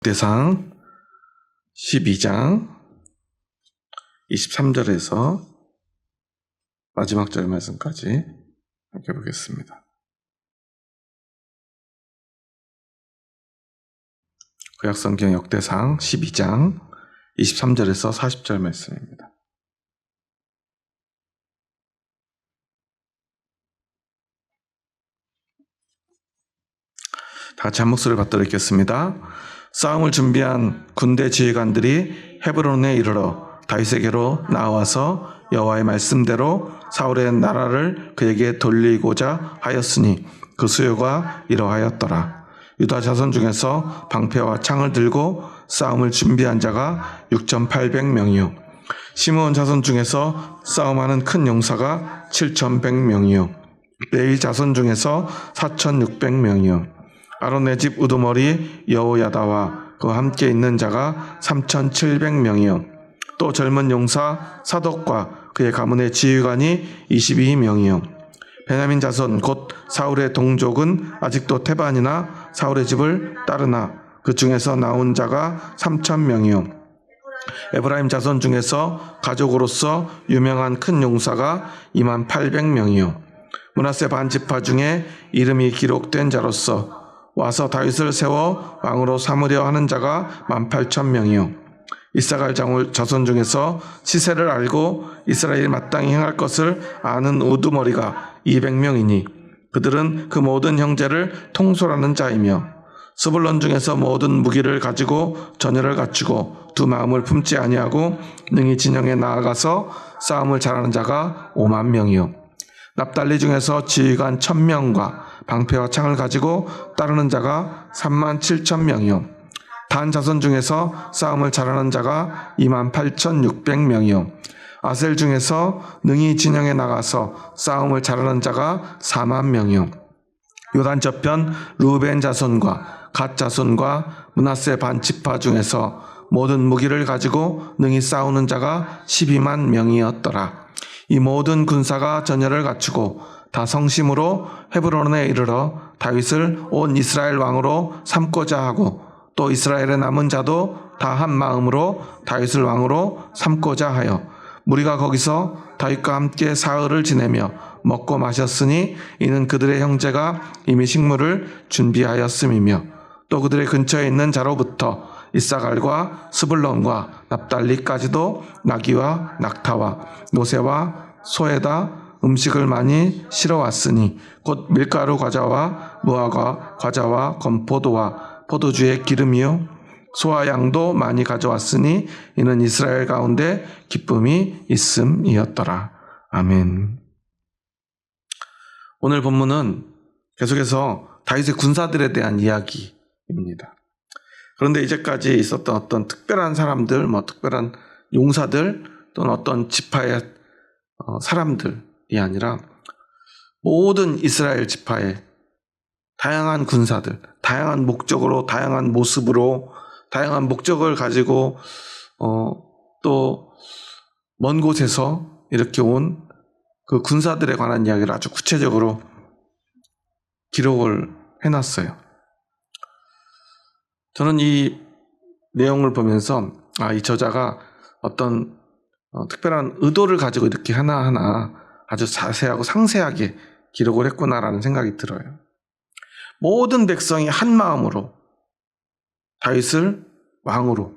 대상 12장 23절에서 마지막 절 말씀까지 함께 보겠습니다. 구약성경 역대상 12장 23절에서 40절 말씀입니다. 다 같이 한 목소리를 받들어 읽겠습니다. 싸움을 준비한 군대 지휘관들이 헤브론에 이르러 다윗에게로 나와서 여호와의 말씀대로 사울의 나라를 그에게 돌리고자 하였으니 그 수요가 이러하였더라. 유다 자손 중에서 방패와 창을 들고 싸움을 준비한 자가 6,800명이요 시므온 자손 중에서 싸움하는 큰 용사가 7,100명이요 레위 자손 중에서 4,600명이요 아론의 집 우두머리 여호야다와 그와 함께 있는 자가 3,700명이요 또 젊은 용사 사독과 그의 가문의 지휘관이 22명이요 베냐민 자손 곧 사울의 동족은 아직도 테반이나 사울의 집을 따르나 그 중에서 나온 자가 3,000명이요 에브라임 자손 중에서 가족으로서 유명한 큰 용사가 28,000명이요 므낫세 반지파 중에 이름이 기록된 자로서 와서 다윗을 세워 왕으로 삼으려 하는 자가 18,000명이요 이사갈 자손 중에서 시세를 알고 이스라엘이 마땅히 행할 것을 아는 우두머리가 200명이니 그들은 그 모든 형제를 통솔하는 자이며 스불론 중에서 모든 무기를 가지고 전열을 갖추고 두 마음을 품지 아니하고 능히 진영에 나아가서 싸움을 잘하는 자가 50,000명이요 납달리 중에서 지휘관 1,000명과 방패와 창을 가지고 따르는 자가 37,000명이요 단 자손 중에서 싸움을 잘하는 자가 28,600명이요 아셀 중에서 능히 진영에 나가서 싸움을 잘하는 자가 40,000명이요 요단 저편 루벤 자손과 갓 자손과 므낫세 반지파 중에서 모든 무기를 가지고 능히 싸우는 자가 12만 명이었더라. 이 모든 군사가 전열을 갖추고 다 성심으로 헤브론에 이르러 다윗을 온 이스라엘 왕으로 삼고자 하고 또 이스라엘의 남은 자도 다 한 마음으로 다윗을 왕으로 삼고자 하여 무리가 거기서 다윗과 함께 사흘을 지내며 먹고 마셨으니 이는 그들의 형제가 이미 식물을 준비하였음이며 또 그들의 근처에 있는 자로부터 이사갈과 스불론과 납달리까지도 나귀와 낙타와 노새와 소에다 음식을 많이 실어왔으니 곧 밀가루 과자와 무화과 과자와 건포도와 포도주의 기름이요 소와 양도 많이 가져왔으니 이는 이스라엘 가운데 기쁨이 있음이었더라. 아멘. 오늘 본문은 계속해서 다윗의 군사들에 대한 이야기입니다. 그런데 이제까지 있었던 어떤 특별한 사람들, 특별한 용사들 또는 어떤 지파의 사람들이 아니라 모든 이스라엘 지파의 다양한 군사들, 다양한 목적으로, 다양한 모습으로, 다양한 목적을 가지고 또 먼 곳에서 이렇게 온 그 군사들에 관한 이야기를 아주 구체적으로 기록을 해놨어요. 저는 이 내용을 보면서 이 저자가 어떤 특별한 의도를 가지고 이렇게 하나하나 아주 자세하고 상세하게 기록을 했구나라는 생각이 들어요. 모든 백성이 한 마음으로 다윗을 왕으로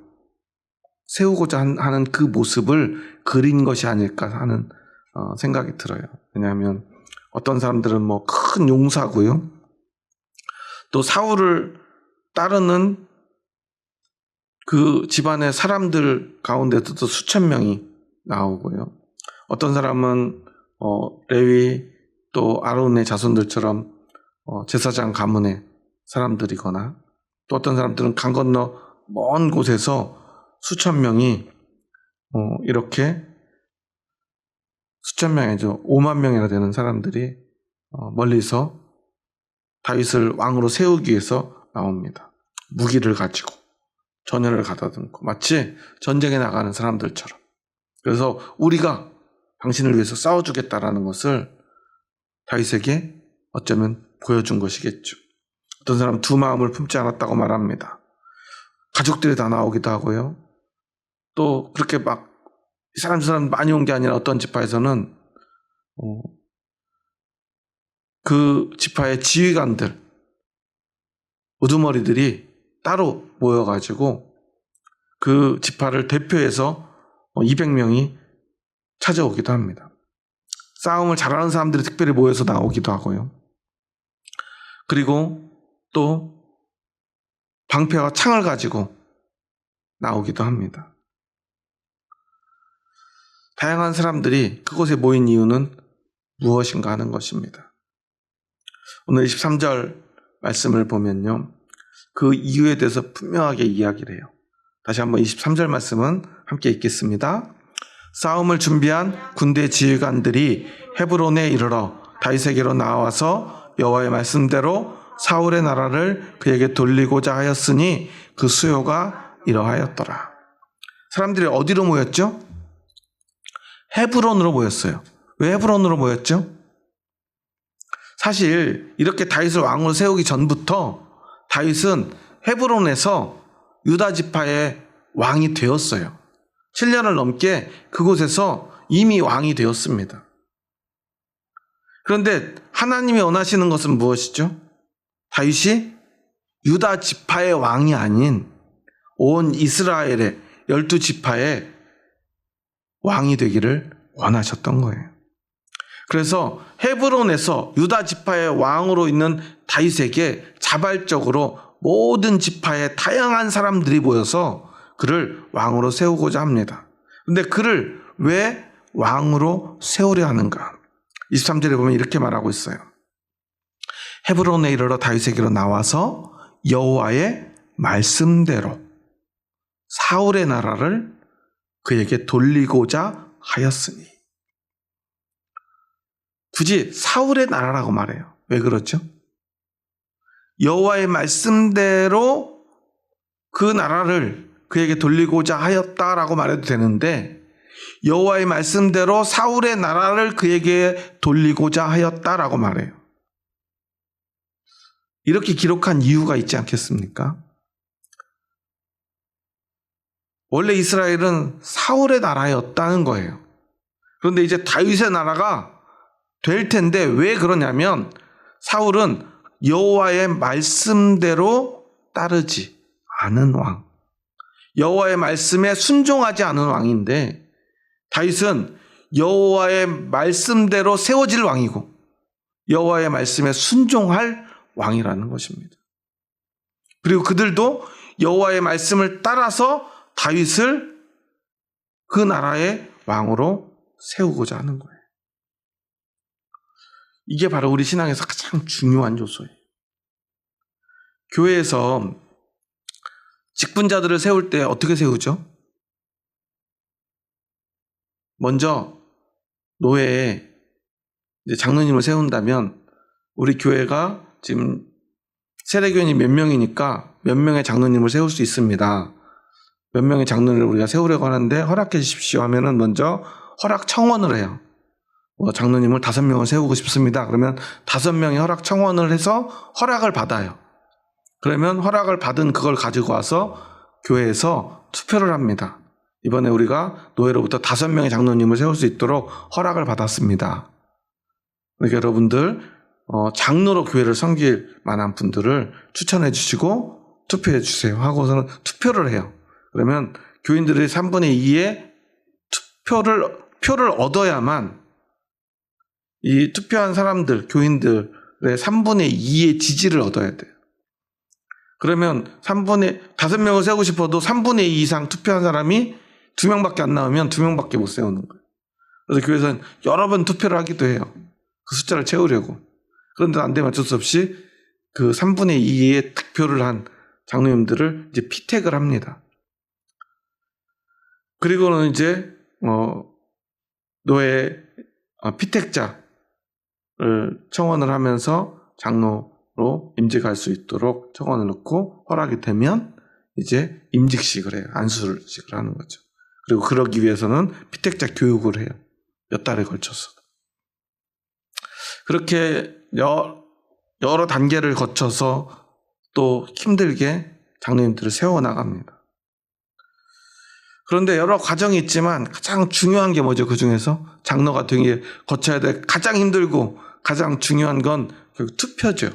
세우고자 하는 그 모습을 그린 것이 아닐까 하는 생각이 들어요. 왜냐하면 어떤 사람들은 큰 용사고요. 또 사울을 따르는 그 집안의 사람들 가운데도 수천 명이 나오고요. 어떤 사람은 레위 또 아론의 자손들처럼 제사장 가문의 사람들이거나 또 어떤 사람들은 강 건너 먼 곳에서 수천 명이 이렇게 수천 명이죠. 50,000명이나 되는 사람들이 멀리서 다윗을 왕으로 세우기 위해서 나옵니다. 무기를 가지고 전열을 가다듬고 마치 전쟁에 나가는 사람들처럼. 그래서 우리가 당신을 위해서 싸워주겠다라는 것을 다윗에게 어쩌면 보여준 것이겠죠. 어떤 사람은 두 마음을 품지 않았다고 말합니다. 가족들이 다 나오기도 하고요. 또 그렇게 막 이 사람 많이 온 게 아니라 어떤 지파에서는 그 지파의 지휘관들, 우두머리들이 따로 모여가지고 그 지파를 대표해서 200명이 찾아오기도 합니다. 싸움을 잘하는 사람들이 특별히 모여서 나오기도 하고요. 그리고 또 방패와 창을 가지고 나오기도 합니다. 다양한 사람들이 그곳에 모인 이유는 무엇인가 하는 것입니다. 오늘 23절 말씀을 보면요, 그 이유에 대해서 분명하게 이야기를 해요. 다시 한번 23절 말씀은 함께 읽겠습니다. 싸움을 준비한 군대 지휘관들이 헤브론에 이르러 다윗에게로 나와서 여호와의 말씀대로 사울의 나라를 그에게 돌리고자 하였으니 그 수요가 이러하였더라. 사람들이 어디로 모였죠? 헤브론으로 모였어요. 왜 헤브론으로 모였죠? 사실 이렇게 다윗을 왕으로 세우기 전부터 다윗은 헤브론에서 유다 지파의 왕이 되었어요. 7년을 넘게 그곳에서 이미 왕이 되었습니다. 그런데 하나님이 원하시는 것은 무엇이죠? 다윗이 유다 지파의 왕이 아닌 온 이스라엘의 12지파의 왕이 되기를 원하셨던 거예요. 그래서 헤브론에서 유다 지파의 왕으로 있는 다윗에게 자발적으로 모든 지파의 다양한 사람들이 모여서 그를 왕으로 세우고자 합니다. 그런데 그를 왜 왕으로 세우려 하는가? 23절에 보면 이렇게 말하고 있어요. 헤브론에 이르러 다윗에게로 나와서 여호와의 말씀대로 사울의 나라를 그에게 돌리고자 하였으니. 굳이 사울의 나라라고 말해요. 왜 그렇죠? 여호와의 말씀대로 그 나라를 그에게 돌리고자 하였다라고 말해도 되는데, 여호와의 말씀대로 사울의 나라를 그에게 돌리고자 하였다라고 말해요. 이렇게 기록한 이유가 있지 않겠습니까? 원래 이스라엘은 사울의 나라였다는 거예요. 그런데 이제 다윗의 나라가 될 텐데 왜 그러냐면 사울은 여호와의 말씀대로 따르지 않은 왕, 여호와의 말씀에 순종하지 않은 왕인데, 다윗은 여호와의 말씀대로 세워질 왕이고 여호와의 말씀에 순종할 왕이라는 것입니다. 그리고 그들도 여호와의 말씀을 따라서 다윗을 그 나라의 왕으로 세우고자 하는 거예요. 이게 바로 우리 신앙에서 가장 중요한 요소예요. 교회에서 직분자들을 세울 때 어떻게 세우죠? 먼저 노회에 장로님을 세운다면 우리 교회가 지금 세례교인이 몇 명이니까 몇 명의 장로님을 세울 수 있습니다. 몇 명의 장로님을 우리가 세우려고 하는데 허락해 주십시오 하면은 먼저 허락 청원을 해요. 장로님을 5명을 세우고 싶습니다. 그러면 5명이 허락 청원을 해서 허락을 받아요. 그러면 허락을 받은 그걸 가지고 와서 교회에서 투표를 합니다. 이번에 우리가 노회로부터 5명의 장로님을 세울 수 있도록 허락을 받았습니다. 그러니까 여러분들 장로로 교회를 섬길 만한 분들을 추천해 주시고 투표해 주세요 하고서는 투표를 해요. 그러면 교인들의 3분의 2의 표를 얻어야만 이 투표한 사람들, 교인들의 3분의 2의 지지를 얻어야 돼요. 그러면 5명을 세우고 싶어도 3분의 2 이상 투표한 사람이 2명밖에 안 나오면 2명밖에 못 세우는 거예요. 그래서 교회에서는 여러 번 투표를 하기도 해요. 그 숫자를 채우려고. 그런데 안 되면 어쩔 수 없이 그 3분의 2의 득표를 한 장로님들을 이제 피택을 합니다. 그리고는 이제 노예 피택자를 청원을 하면서 장로로 임직할 수 있도록 청원을 넣고 허락이 되면 이제 임직식을 해요. 안수식을 하는 거죠. 그리고 그러기 위해서는 피택자 교육을 해요. 몇 달에 걸쳐서. 그렇게 여러 단계를 거쳐서 또 힘들게 장로님들을 세워나갑니다. 그런데 여러 과정이 있지만 가장 중요한 게 뭐죠? 그 중에서 장로가 되기 위해 거쳐야 될 가장 힘들고 가장 중요한 건 결국 투표죠.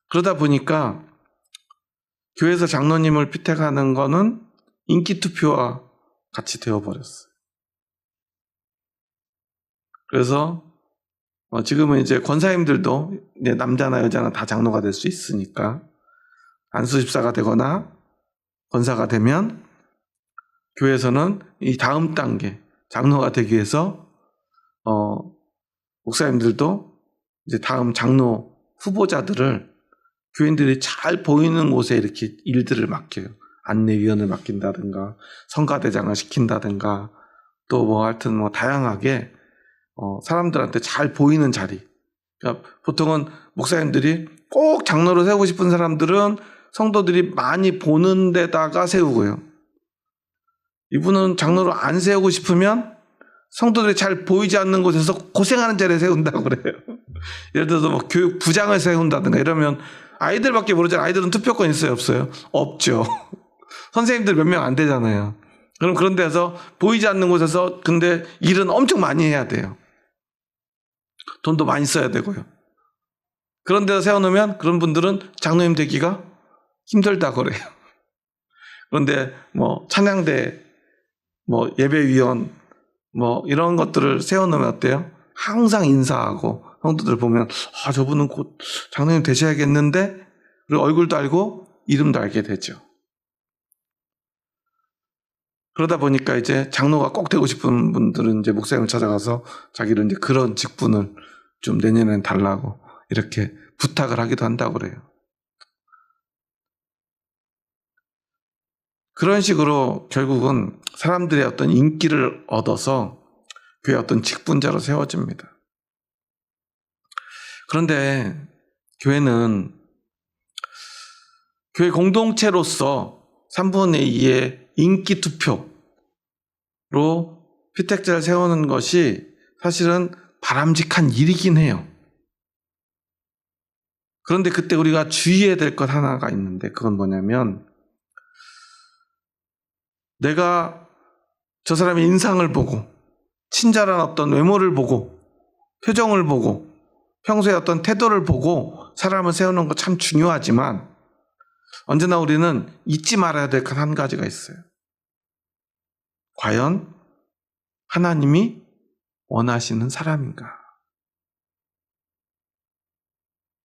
그러다 보니까 교회에서 장로님을 피택하는 거는 인기 투표와 같이 되어버렸어요. 그래서 지금은 이제 권사님들도 이제 남자나 여자나 다 장로가 될 수 있으니까 안수집사가 되거나 권사가 되면 교회에서는 이 다음 단계 장로가 되기 위해서 목사님들도 이제 다음 장로 후보자들을 교인들이 잘 보이는 곳에 이렇게 일들을 맡겨요. 안내위원을 맡긴다든가 성가대장을 시킨다든가 또 뭐 하여튼 뭐 다양하게 사람들한테 잘 보이는 자리. 그러니까 보통은 목사님들이 꼭 장로로 세우고 싶은 사람들은 성도들이 많이 보는 데다가 세우고요. 이분은 장로로 안 세우고 싶으면 성도들이 잘 보이지 않는 곳에서 고생하는 자리에 세운다고 그래요. 예를 들어서 뭐 교육 부장을 세운다든가 이러면 아이들밖에 모르잖아요. 아이들은 투표권 있어요, 없어요? 없죠. 선생님들 몇 명 안 되잖아요. 그럼 그런 데서 보이지 않는 곳에서 근데 일은 엄청 많이 해야 돼요. 돈도 많이 써야 되고요. 그런 데서 세워놓으면 그런 분들은 장로님 되기가 힘들다고 그래요. 그런데 뭐 찬양대, 뭐 예배위원, 뭐 이런 것들을 세워놓으면 어때요? 항상 인사하고 성도들 보면 저분은 곧 장로님 되셔야겠는데 그리고 얼굴도 알고 이름도 알게 되죠. 그러다 보니까 이제 장로가 꼭 되고 싶은 분들은 이제 목사님을 찾아가서 자기를 이제 그런 직분을 좀 내년에는 달라고 이렇게 부탁을 하기도 한다고 그래요. 그런 식으로 결국은 사람들의 어떤 인기를 얻어서 교회의 어떤 직분자로 세워집니다. 그런데 교회는 교회 공동체로서 3분의 2의 인기 투표로 피택자를 세우는 것이 사실은 바람직한 일이긴 해요. 그런데 그때 우리가 주의해야 될 것 하나가 있는데 그건 뭐냐면 내가 저 사람의 인상을 보고 친절한 어떤 외모를 보고 표정을 보고 평소에 어떤 태도를 보고 사람을 세우는 거 참 중요하지만 언제나 우리는 잊지 말아야 될 것 한 가지가 있어요. 과연 하나님이 원하시는 사람인가?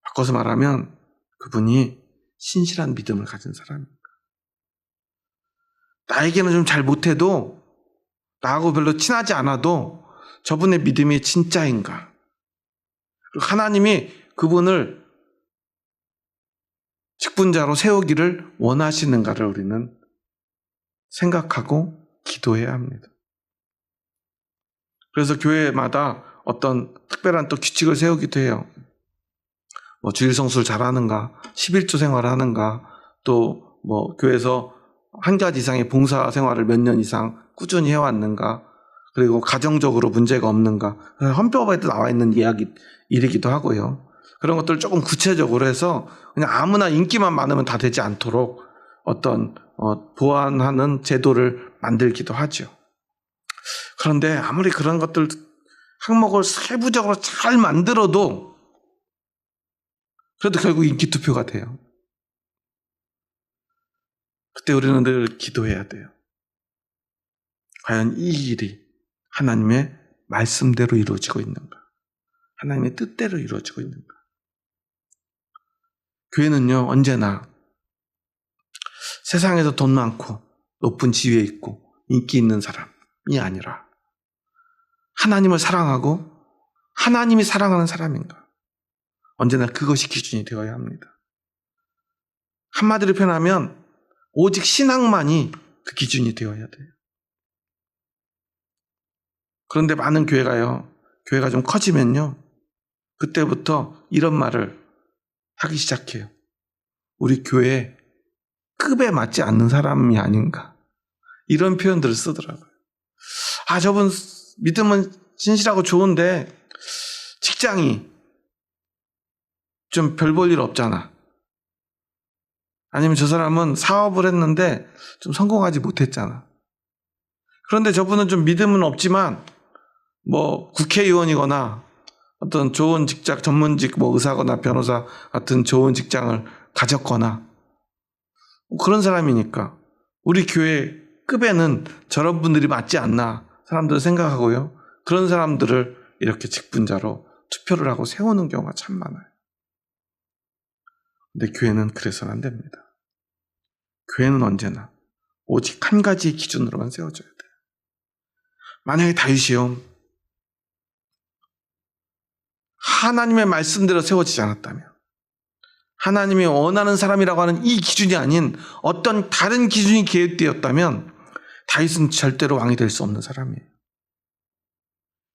바꿔서 말하면 그분이 신실한 믿음을 가진 사람인가? 나에게는 좀 잘 못해도 나하고 별로 친하지 않아도 저분의 믿음이 진짜인가? 하나님이 그분을 직분자로 세우기를 원하시는가를 우리는 생각하고 기도해야 합니다. 그래서 교회마다 어떤 특별한 또 규칙을 세우기도 해요. 뭐 주일 성수를 잘하는가, 11조 생활하는가, 또 뭐 교회에서 한 가지 이상의 봉사 생활을 몇 년 이상 꾸준히 해왔는가, 그리고 가정적으로 문제가 없는가, 헌법에도 나와 있는 일이기도 하고요. 그런 것들을 조금 구체적으로 해서 그냥 아무나 인기만 많으면 다 되지 않도록 어떤 보완하는 제도를 만들기도 하죠. 그런데 아무리 그런 것들 항목을 세부적으로 잘 만들어도 그래도 결국 인기 투표가 돼요. 그때 우리는 늘 기도해야 돼요. 과연 이 일이 하나님의 말씀대로 이루어지고 있는가? 하나님의 뜻대로 이루어지고 있는가? 교회는요, 언제나 세상에서 돈 많고 높은 지위에 있고 인기 있는 사람이 아니라 하나님을 사랑하고 하나님이 사랑하는 사람인가? 언제나 그것이 기준이 되어야 합니다. 한마디로 표현하면 오직 신앙만이 그 기준이 되어야 돼요. 그런데 많은 교회가 좀 커지면요, 그때부터 이런 말을 하기 시작해요. 우리 교회 급에 맞지 않는 사람이 아닌가. 이런 표현들을 쓰더라고요. 저분 믿음은 진실하고 좋은데 직장이 좀 별 볼 일 없잖아. 아니면 저 사람은 사업을 했는데 좀 성공하지 못했잖아. 그런데 저분은 좀 믿음은 없지만 뭐 국회의원이거나 어떤 좋은 직장, 전문직, 뭐 의사거나 변호사 같은 좋은 직장을 가졌거나 그런 사람이니까 우리 교회 급에는 저런 분들이 맞지 않나 사람들은 생각하고요. 그런 사람들을 이렇게 직분자로 투표를 하고 세우는 경우가 참 많아요. 근데 교회는 그래서는 안 됩니다. 교회는 언제나 오직 한 가지 기준으로만 세워져야 돼요. 만약에 다윗이요, 하나님의 말씀대로 세워지지 않았다면, 하나님이 원하는 사람이라고 하는 이 기준이 아닌 어떤 다른 기준이 계획되었다면 다윗은 절대로 왕이 될 수 없는 사람이에요.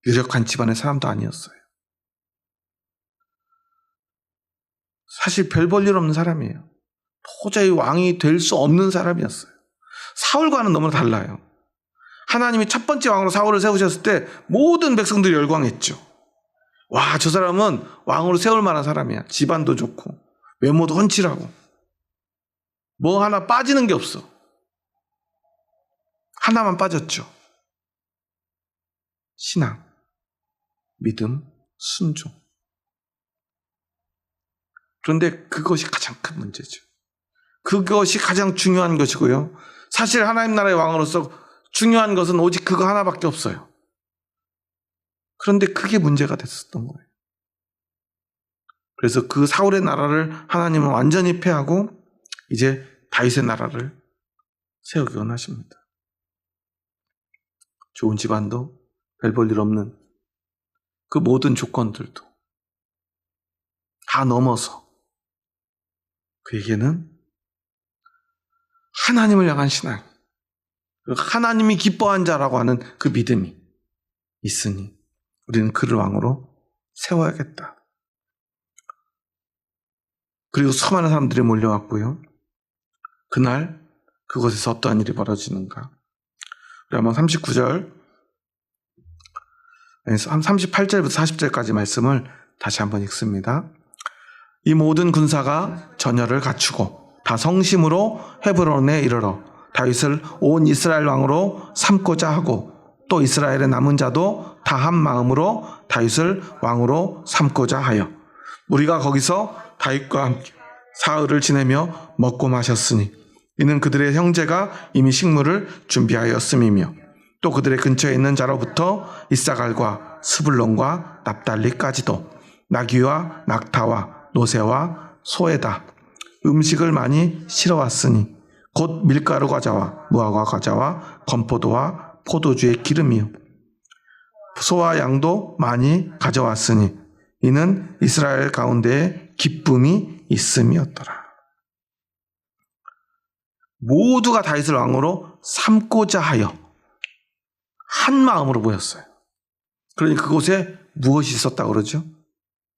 유력한 집안의 사람도 아니었어요. 사실 별 볼 일 없는 사람이에요. 도저히 왕이 될 수 없는 사람이었어요. 사울과는 너무 달라요. 하나님이 첫 번째 왕으로 사울을 세우셨을 때 모든 백성들이 열광했죠. 와, 저 사람은 왕으로 세울 만한 사람이야. 집안도 좋고 외모도 훤칠하고 뭐 하나 빠지는 게 없어. 하나만 빠졌죠. 신앙, 믿음, 순종. 그런데 그것이 가장 큰 문제죠. 그것이 가장 중요한 것이고요. 사실 하나님 나라의 왕으로서 중요한 것은 오직 그거 하나밖에 없어요. 그런데 그게 문제가 됐었던 거예요. 그래서 그 사울의 나라를 하나님은 완전히 패하고 이제 다윗의 나라를 세우기 원하십니다. 좋은 집안도 별 볼 일 없는 그 모든 조건들도 다 넘어서 그에게는 하나님을 향한 신앙, 하나님이 기뻐한 자라고 하는 그 믿음이 있으니 우리는 그를 왕으로 세워야겠다. 그리고 수많은 사람들이 몰려왔고요. 그날 그곳에서 어떠한 일이 벌어지는가. 우리 한번 39절, 38절부터 40절까지 말씀을 다시 한번 읽습니다. 이 모든 군사가 전열을 갖추고 다 성심으로 헤브론에 이르러 다윗을 온 이스라엘 왕으로 삼고자 하고 또 이스라엘의 남은 자도 다 한 마음으로 다윗을 왕으로 삼고자 하여 우리가 거기서 다윗과 함께 사흘을 지내며 먹고 마셨으니 이는 그들의 형제가 이미 식물을 준비하였음이며 또 그들의 근처에 있는 자로부터 이사갈과 스불론과 납달리까지도 나귀와 낙타와 노새와 소에다 음식을 많이 실어왔으니 곧 밀가루 과자와 무화과 과자와 건포도와 포도주의 기름이요 소와 양도 많이 가져왔으니 이는 이스라엘 가운데에 기쁨이 있음이었더라. 모두가 다윗을 왕으로 삼고자 하여 한 마음으로 모였어요. 그러니 그곳에 무엇이 있었다고 그러죠?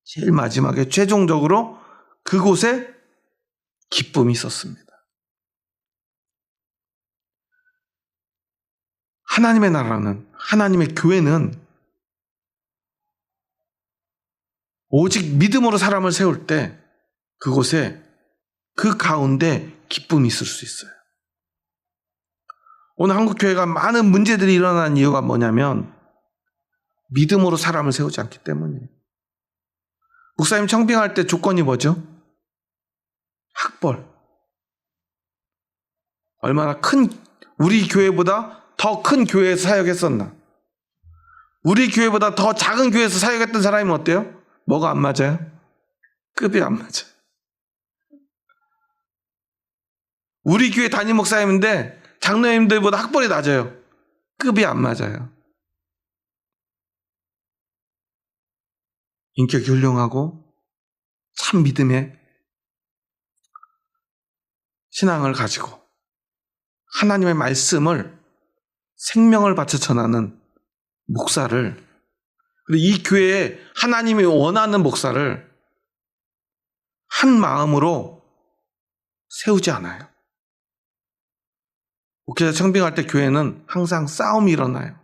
제일 마지막에 최종적으로 그곳에 기쁨이 있었습니다. 하나님의 나라는, 하나님의 교회는 오직 믿음으로 사람을 세울 때 그곳에 그 가운데 기쁨이 있을 수 있어요. 오늘 한국교회가 많은 문제들이 일어나는 이유가 뭐냐면 믿음으로 사람을 세우지 않기 때문이에요. 목사님 청빙할 때 조건이 뭐죠? 학벌. 얼마나 큰, 우리 교회보다 더 큰 교회에서 사역했었나? 우리 교회보다 더 작은 교회에서 사역했던 사람이면 어때요? 뭐가 안 맞아요? 급이 안 맞아요. 우리 교회 담임 목사님인데 장로님들보다 학벌이 낮아요. 급이 안 맞아요. 인격이 훌륭하고 참 믿음의 신앙을 가지고 하나님의 말씀을 생명을 바쳐 전하는 목사를, 그리고 이 교회에 하나님이 원하는 목사를 한 마음으로 세우지 않아요. 목회자 청빙할 때 교회는 항상 싸움이 일어나요.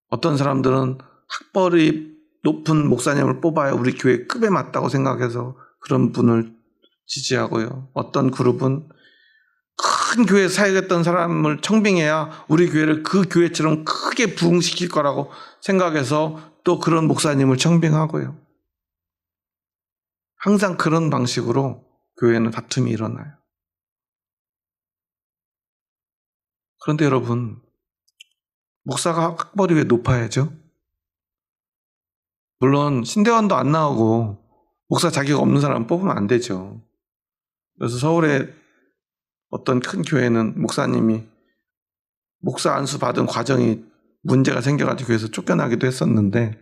어떤 사람들은 학벌이 높은 목사님을 뽑아야 우리 교회 급에 맞다고 생각해서 그런 분을 지지하고요. 어떤 그룹은 큰 교회 사역했던 사람을 청빙해야 우리 교회를 그 교회처럼 크게 부흥시킬 거라고 생각해서 또 그런 목사님을 청빙하고요. 항상 그런 방식으로 교회는 다툼이 일어나요. 그런데 여러분, 목사가 학벌이 왜 높아야죠? 물론 신대원도 안 나오고 목사 자격 없는 사람 뽑으면 안 되죠. 그래서 서울에 어떤 큰 교회는 목사님이 목사 안수 받은 과정이 문제가 생겨가지고 교회에서 쫓겨나기도 했었는데,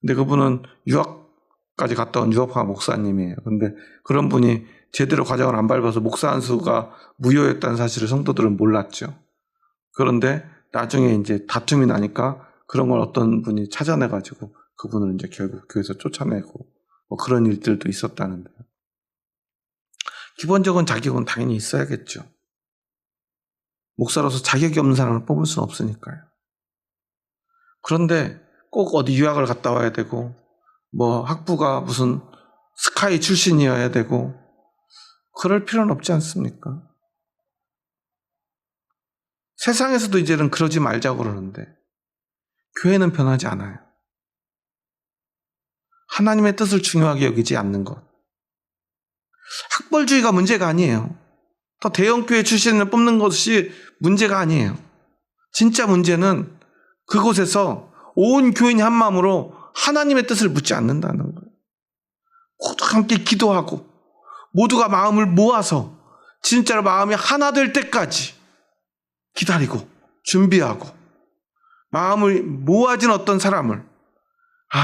근데 그분은 유학까지 갔다 온 유학파 목사님이에요. 근데 그런 분이 제대로 과정을 안 밟아서 목사 안수가 무효였다는 사실을 성도들은 몰랐죠. 그런데 나중에 이제 다툼이 나니까 그런 걸 어떤 분이 찾아내가지고 그분을 이제 결국 교회에서 쫓아내고 뭐 그런 일들도 있었다는데요. 기본적인 자격은 당연히 있어야겠죠. 목사로서 자격이 없는 사람을 뽑을 수는 없으니까요. 그런데 꼭 어디 유학을 갔다 와야 되고, 뭐 학부가 무슨 스카이 출신이어야 되고, 그럴 필요는 없지 않습니까? 세상에서도 이제는 그러지 말자고 그러는데, 교회는 변하지 않아요. 하나님의 뜻을 중요하게 여기지 않는 것. 학벌주의가 문제가 아니에요. 더 대형교회 출신을 뽑는 것이 문제가 아니에요. 진짜 문제는 그곳에서 온 교인이 한 마음으로 하나님의 뜻을 묻지 않는다는 거예요. 모두가 함께 기도하고 모두가 마음을 모아서 진짜로 마음이 하나 될 때까지 기다리고 준비하고 마음을 모아진 어떤 사람을,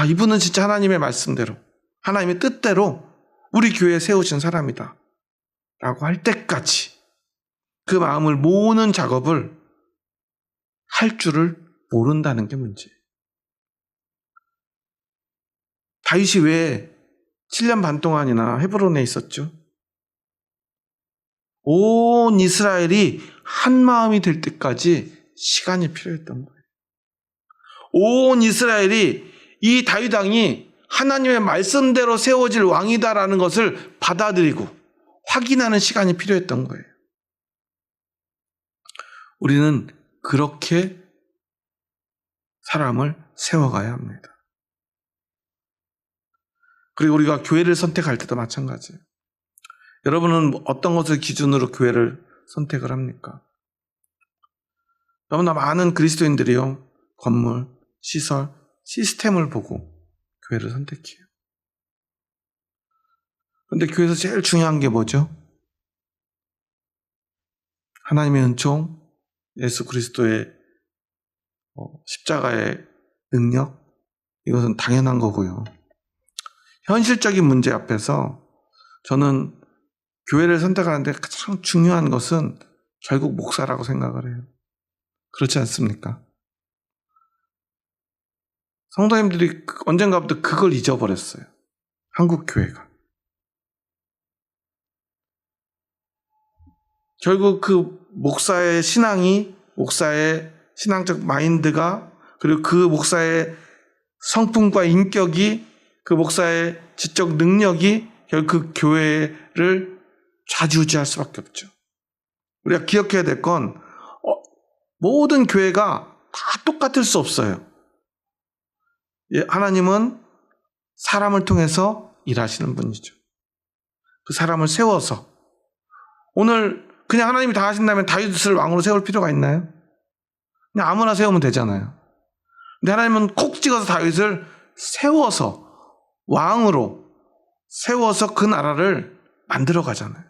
이분은 진짜 하나님의 말씀대로 하나님의 뜻대로 우리 교회에 세우신 사람이다 라고 할 때까지 그 마음을 모으는 작업을 할 줄을 모른다는 게 문제예요. 다윗이 왜 7년 반 동안이나 헤브론에 있었죠? 온 이스라엘이 한 마음이 될 때까지 시간이 필요했던 거예요. 온 이스라엘이 이 다윗 왕이 하나님의 말씀대로 세워질 왕이다라는 것을 받아들이고 확인하는 시간이 필요했던 거예요. 우리는 그렇게 사람을 세워가야 합니다. 그리고 우리가 교회를 선택할 때도 마찬가지예요. 여러분은 어떤 것을 기준으로 교회를 선택을 합니까? 너무나 많은 그리스도인들이요, 건물, 시설, 시스템을 보고 교회를 선택해요. 그런데 교회에서 제일 중요한 게 뭐죠? 하나님의 은총, 예수 그리스도의 십자가의 능력, 이것은 당연한 거고요. 현실적인 문제 앞에서 저는 교회를 선택하는데 가장 중요한 것은 결국 목사라고 생각을 해요. 그렇지 않습니까? 성도님들이 언젠가부터 그걸 잊어버렸어요. 한국 교회가. 결국 그 목사의 신앙이, 목사의 신앙적 마인드가, 그리고 그 목사의 성품과 인격이, 그 목사의 지적 능력이 결국 그 교회를 좌지우지할 수밖에 없죠. 우리가 기억해야 될 건 모든 교회가 다 똑같을 수 없어요. 하나님은 사람을 통해서 일하시는 분이죠. 그 사람을 세워서, 오늘 그냥 하나님이 다 하신다면 다윗을 왕으로 세울 필요가 있나요? 그냥 아무나 세우면 되잖아요. 근데 하나님은 콕 찍어서 다윗을 세워서 왕으로 세워서 그 나라를 만들어 가잖아요.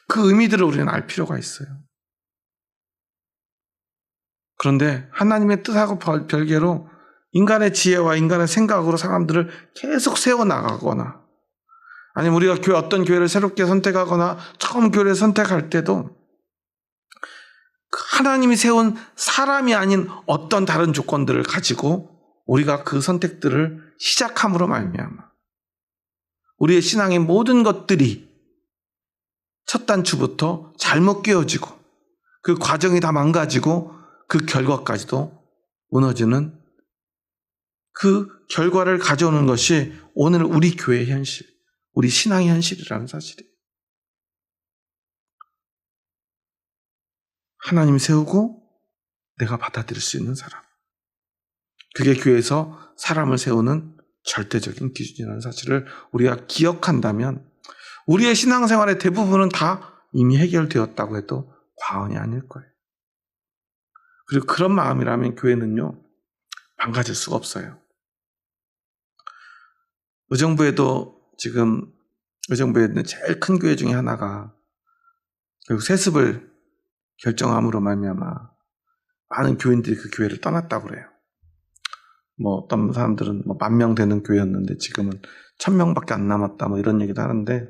그 의미들을 우리는 알 필요가 있어요. 그런데 하나님의 뜻하고 별개로 인간의 지혜와 인간의 생각으로 사람들을 계속 세워나가거나, 아니면 우리가 어떤 교회를 새롭게 선택하거나 처음 교회를 선택할 때도 하나님이 세운 사람이 아닌 어떤 다른 조건들을 가지고 우리가 그 선택들을 시작함으로 말미암아 우리의 신앙의 모든 것들이 첫 단추부터 잘못 끼워지고 그 과정이 다 망가지고 그 결과까지도 무너지는, 그 결과를 가져오는 것이 오늘 우리 교회의 현실, 우리 신앙의 현실이라는 사실이에요. 하나님 세우고 내가 받아들일 수 있는 사람. 그게 교회에서 사람을 세우는 절대적인 기준이라는 사실을 우리가 기억한다면 우리의 신앙생활의 대부분은 다 이미 해결되었다고 해도 과언이 아닐 거예요. 그리고 그런 마음이라면 교회는요, 망가질 수가 없어요. 지금 의정부에 있는 제일 큰 교회 중에 하나가 결국 세습을 결정함으로 말미암아 많은 교인들이 그 교회를 떠났다고 그래요. 어떤 사람들은 10,000명 되는 교회였는데 지금은 1,000명밖에 안 남았다 이런 얘기도 하는데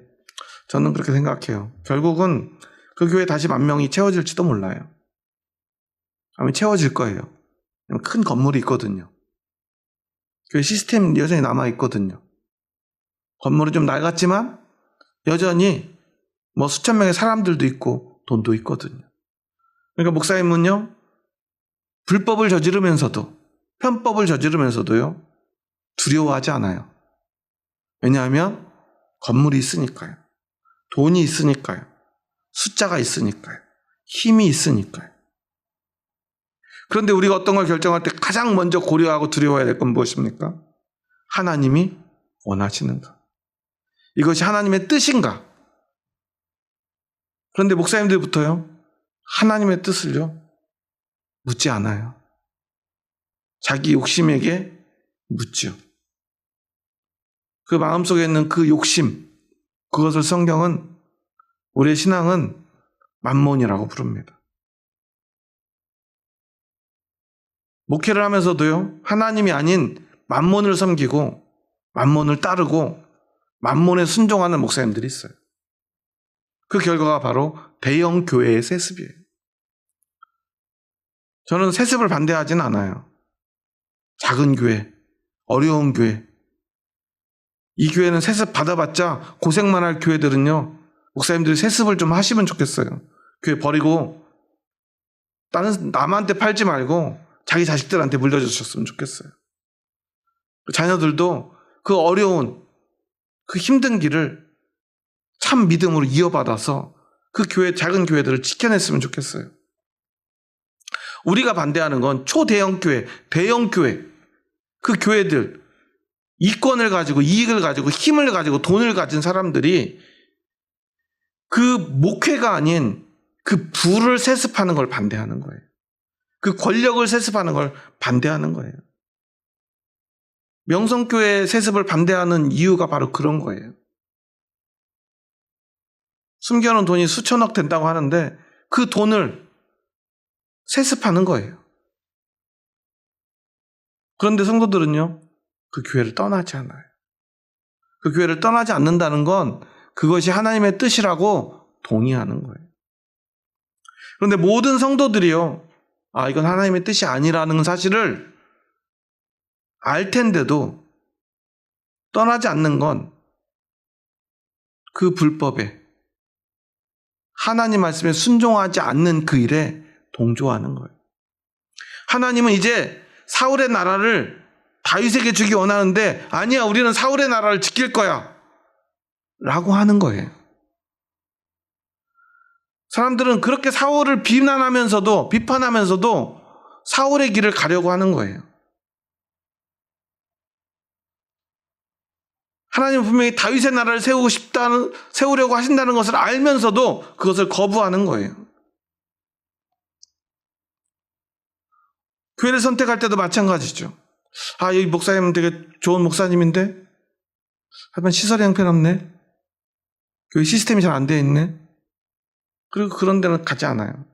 저는 그렇게 생각해요. 결국은 그 교회 다시 10,000명이 채워질지도 몰라요. 아마 채워질 거예요. 큰 건물이 있거든요. 교회 시스템이 여전히 남아있거든요. 건물은 좀 낡았지만 여전히 수천 명의 사람들도 있고 돈도 있거든요. 그러니까 목사님은요, 불법을 저지르면서도 편법을 저지르면서도요, 두려워하지 않아요. 왜냐하면 건물이 있으니까요. 돈이 있으니까요. 숫자가 있으니까요. 힘이 있으니까요. 그런데 우리가 어떤 걸 결정할 때 가장 먼저 고려하고 두려워해야 될 건 무엇입니까? 하나님이 원하시는가? 이것이 하나님의 뜻인가? 그런데 목사님들부터요, 하나님의 뜻을요, 묻지 않아요. 자기 욕심에게 묻죠. 그 마음속에 있는 그 욕심, 그것을 성경은, 우리의 신앙은 만몬이라고 부릅니다. 목회를 하면서도요, 하나님이 아닌 만몬을 섬기고 만몬을 따르고 만몬에 순종하는 목사님들이 있어요. 그 결과가 바로 대형 교회의 세습이에요. 저는 세습을 반대하지는 않아요. 작은 교회, 어려운 교회, 이 교회는 세습 받아봤자 고생만 할 교회들은요, 목사님들이 세습을 좀 하시면 좋겠어요. 교회 버리고 남한테 팔지 말고 자기 자식들한테 물려주셨으면 좋겠어요. 자녀들도 그 어려운, 그 힘든 길을 참 믿음으로 이어받아서 그 작은 교회들을 지켜냈으면 좋겠어요. 우리가 반대하는 건 초대형 교회, 대형 교회, 그 교회들, 이권을 가지고, 이익을 가지고, 힘을 가지고, 돈을 가진 사람들이 그 목회가 아닌 그 부를 세습하는 걸 반대하는 거예요. 그 권력을 세습하는 걸 반대하는 거예요. 명성교회 세습을 반대하는 이유가 바로 그런 거예요. 숨겨놓은 돈이 수천억 된다고 하는데 그 돈을 세습하는 거예요. 그런데 성도들은요, 그 교회를 떠나지 않아요. 그 교회를 떠나지 않는다는 건 그것이 하나님의 뜻이라고 동의하는 거예요. 그런데 모든 성도들이요, 이건 하나님의 뜻이 아니라는 사실을 알 텐데도 떠나지 않는 건 그 불법에, 하나님 말씀에 순종하지 않는 그 일에 동조하는 거예요. 하나님은 이제 사울의 나라를 다윗에게 주기 원하는데, 아니야, 우리는 사울의 나라를 지킬 거야 라고 하는 거예요. 사람들은 그렇게 사울을 비판하면서도 사울의 길을 가려고 하는 거예요. 하나님은 분명히 다윗의 나라를 세우려고 하신다는 것을 알면서도 그것을 거부하는 거예요. 교회를 선택할 때도 마찬가지죠. 여기 목사님은 되게 좋은 목사님인데, 하지만 시설이 형편없네. 교회 시스템이 잘 안 되어 있네. 그리고 그런 데는 가지 않아요.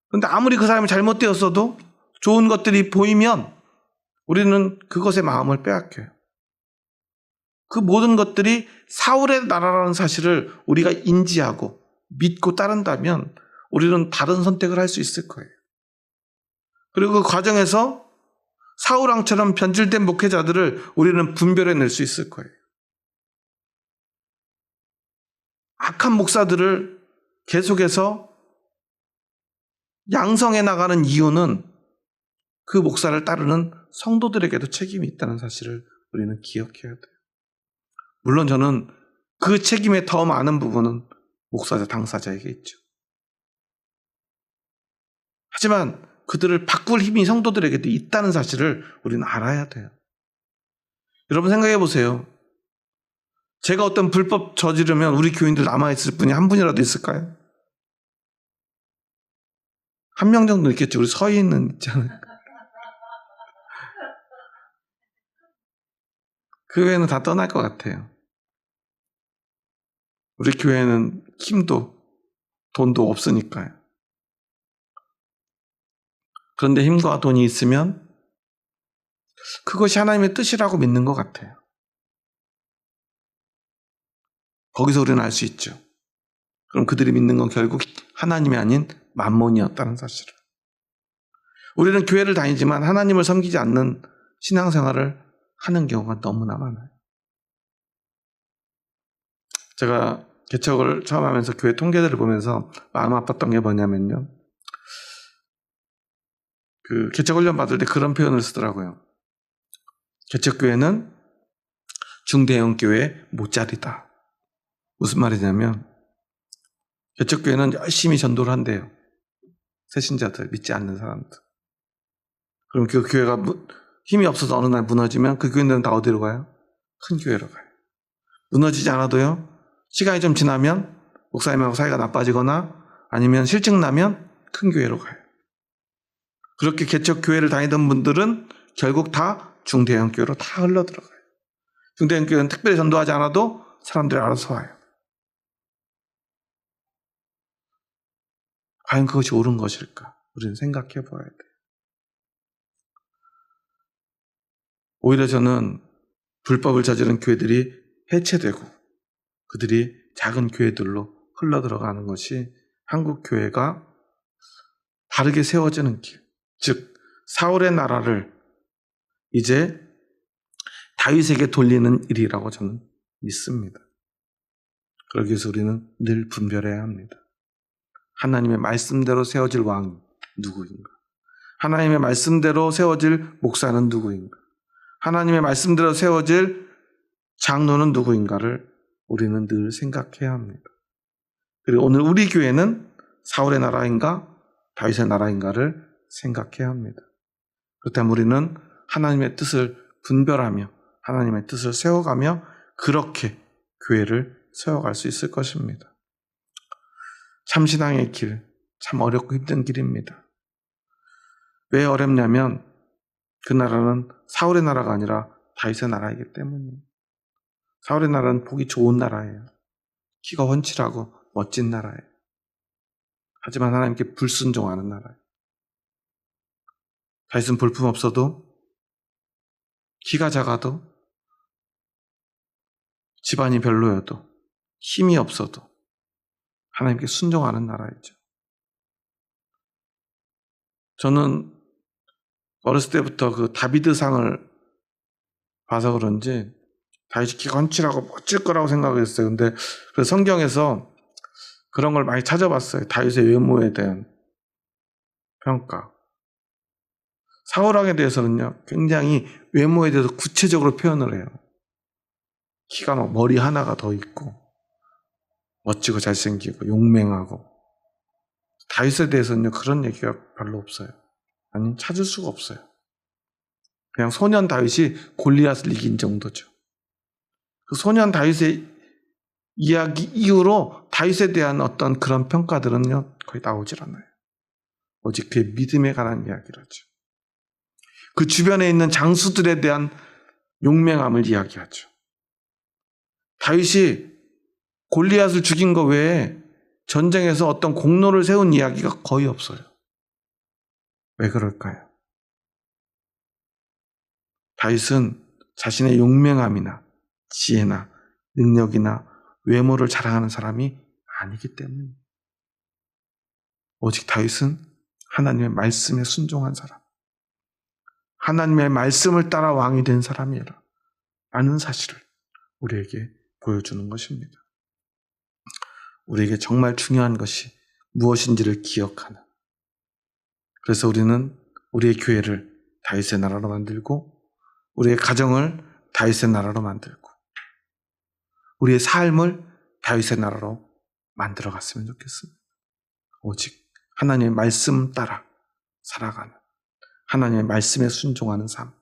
그런데 아무리 그 사람이 잘못되었어도 좋은 것들이 보이면 우리는 그것의 마음을 빼앗겨요. 그 모든 것들이 사울의 나라라는 사실을 우리가 인지하고 믿고 따른다면 우리는 다른 선택을 할 수 있을 거예요. 그리고 그 과정에서 사울왕처럼 변질된 목회자들을 우리는 분별해낼 수 있을 거예요. 악한 목사들을 계속해서 양성해 나가는 이유는 그 목사를 따르는 성도들에게도 책임이 있다는 사실을 우리는 기억해야 돼요. 물론 저는 그 책임의 더 많은 부분은 목사자 당사자에게 있죠. 하지만 그들을 바꿀 힘이 성도들에게도 있다는 사실을 우리는 알아야 돼요. 여러분 생각해 보세요. 제가 어떤 불법 저지르면 우리 교인들 남아있을 분이 한 분이라도 있을까요? 한 명 정도 있겠죠. 우리 서희는 있잖아요. 그 외에는 다 떠날 것 같아요. 우리 교회는 힘도 돈도 없으니까요. 그런데 힘과 돈이 있으면 그것이 하나님의 뜻이라고 믿는 것 같아요. 거기서 우리는 알 수 있죠. 그럼 그들이 믿는 건 결국 하나님이 아닌 만몬이었다는 사실을. 우리는 교회를 다니지만 하나님을 섬기지 않는 신앙생활을 하는 경우가 너무나 많아요. 제가 개척을 처음 하면서 교회 통계들을 보면서 마음 아팠던 게 뭐냐면요. 그 개척 훈련 받을 때 그런 표현을 쓰더라고요. 개척교회는 중대형 교회 모짜리다. 무슨 말이냐면 개척교회는 열심히 전도를 한대요. 새신자들, 믿지 않는 사람들. 그럼 그 교회가 힘이 없어서 어느 날 무너지면 그 교인들은 다 어디로 가요? 큰 교회로 가요. 무너지지 않아도요. 시간이 좀 지나면 목사님하고 사이가 나빠지거나 아니면 실증 나면 큰 교회로 가요. 그렇게 개척 교회를 다니던 분들은 결국 다 중대형 교회로 다 흘러들어가요. 중대형 교회는 특별히 전도하지 않아도 사람들이 알아서 와요. 과연 그것이 옳은 것일까? 우리는 생각해 봐야 돼요. 오히려 저는 불법을 저지른 교회들이 해체되고 그들이 작은 교회들로 흘러들어가는 것이 한국 교회가 바르게 세워지는 길, 즉 사울의 나라를 이제 다윗에게 돌리는 일이라고 저는 믿습니다. 그러기 위해서 우리는 늘 분별해야 합니다. 하나님의 말씀대로 세워질 왕이 누구인가? 하나님의 말씀대로 세워질 목사는 누구인가? 하나님의 말씀대로 세워질 장로는 누구인가를 우리는 늘 생각해야 합니다. 그리고 오늘 우리 교회는 사울의 나라인가 다윗의 나라인가를 생각해야 합니다. 그렇다면 우리는 하나님의 뜻을 분별하며 하나님의 뜻을 세워가며 그렇게 교회를 세워갈 수 있을 것입니다. 참신앙의 길, 참 어렵고 힘든 길입니다. 왜 어렵냐면 그 나라는 사울의 나라가 아니라 다윗의 나라이기 때문이에요. 사울의 나라는 보기 좋은 나라예요. 키가 훤칠하고 멋진 나라예요. 하지만 하나님께 불순종하는 나라예요. 다윗은 볼품없어도 키가 작아도 집안이 별로여도 힘이 없어도 하나님께 순종하는 나라이죠. 저는 어렸을 때부터 그 다비드상을 봐서 그런지 다윗이 키가 훤칠하고 멋질 거라고 생각했어요. 근데 그 성경에서 그런 걸 많이 찾아봤어요. 다윗의 외모에 대한 평가. 사울 왕에 대해서는요, 굉장히 외모에 대해서 구체적으로 표현을 해요. 키가 막 머리 하나가 더 있고, 멋지고 잘생기고, 용맹하고. 다윗에 대해서는요, 그런 얘기가 별로 없어요. 아니, 찾을 수가 없어요. 그냥 소년 다윗이 골리앗을 이긴 정도죠. 그 소년 다윗의 이야기 이후로 다윗에 대한 어떤 그런 평가들은요, 거의 나오질 않아요. 오직 그의 믿음에 관한 이야기를 하죠. 그 주변에 있는 장수들에 대한 용맹함을 이야기하죠. 다윗이 골리앗을 죽인 것 외에 전쟁에서 어떤 공로를 세운 이야기가 거의 없어요. 왜 그럴까요? 다윗은 자신의 용맹함이나 지혜나 능력이나 외모를 자랑하는 사람이 아니기 때문에 오직 다윗은 하나님의 말씀에 순종한 사람, 하나님의 말씀을 따라 왕이 된 사람이라 라는 사실을 우리에게 보여주는 것입니다. 우리에게 정말 중요한 것이 무엇인지를 기억하는, 그래서 우리는 우리의 교회를 다윗의 나라로 만들고 우리의 가정을 다윗의 나라로 만들고 우리의 삶을 다윗의 나라로 만들어 갔으면 좋겠습니다. 오직 하나님의 말씀 따라 살아가는 하나님의 말씀에 순종하는 삶,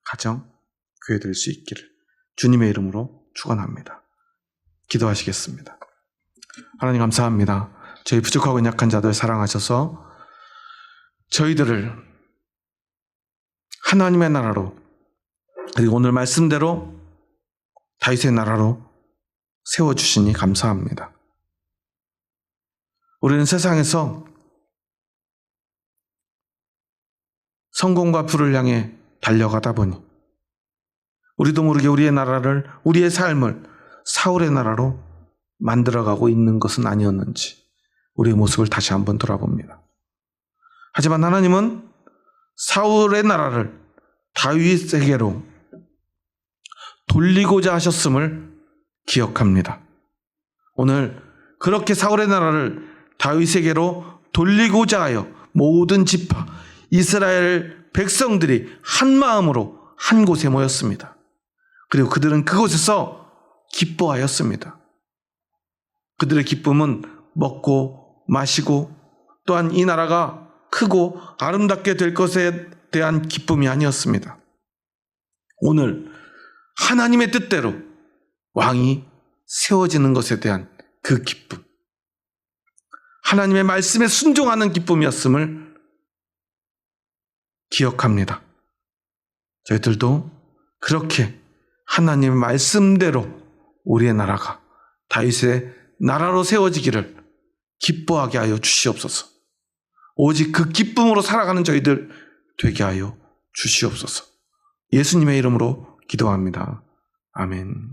가정, 교회 될 수 있기를 주님의 이름으로 축원합니다. 기도하시겠습니다. 하나님 감사합니다. 저희 부족하고 약한 자들 사랑하셔서 저희들을 하나님의 나라로, 그리고 오늘 말씀대로 다윗의 나라로 세워주시니 감사합니다. 우리는 세상에서 성공과 부를 향해 달려가다 보니 우리도 모르게 우리의 나라를, 우리의 삶을 사울의 나라로 만들어가고 있는 것은 아니었는지 우리의 모습을 다시 한번 돌아봅니다. 하지만 하나님은 사울의 나라를 다윗에게로 돌리고자 하셨음을 기억합니다. 오늘 그렇게 사울의 나라를 다윗에게로 돌리고자 하여 모든 지파, 이스라엘 백성들이 한 마음으로 한 곳에 모였습니다. 그리고 그들은 그곳에서 기뻐하였습니다. 그들의 기쁨은 먹고 마시고 또한 이 나라가 크고 아름답게 될 것에 대한 기쁨이 아니었습니다. 오늘 하나님의 뜻대로 왕이 세워지는 것에 대한 그 기쁨, 하나님의 말씀에 순종하는 기쁨이었음을 기억합니다. 저희들도 그렇게 하나님의 말씀대로 우리의 나라가 다윗의 나라로 세워지기를 기뻐하게 하여 주시옵소서. 오직 그 기쁨으로 살아가는 저희들 되게 하여 주시옵소서. 예수님의 이름으로 기도합니다. 아멘.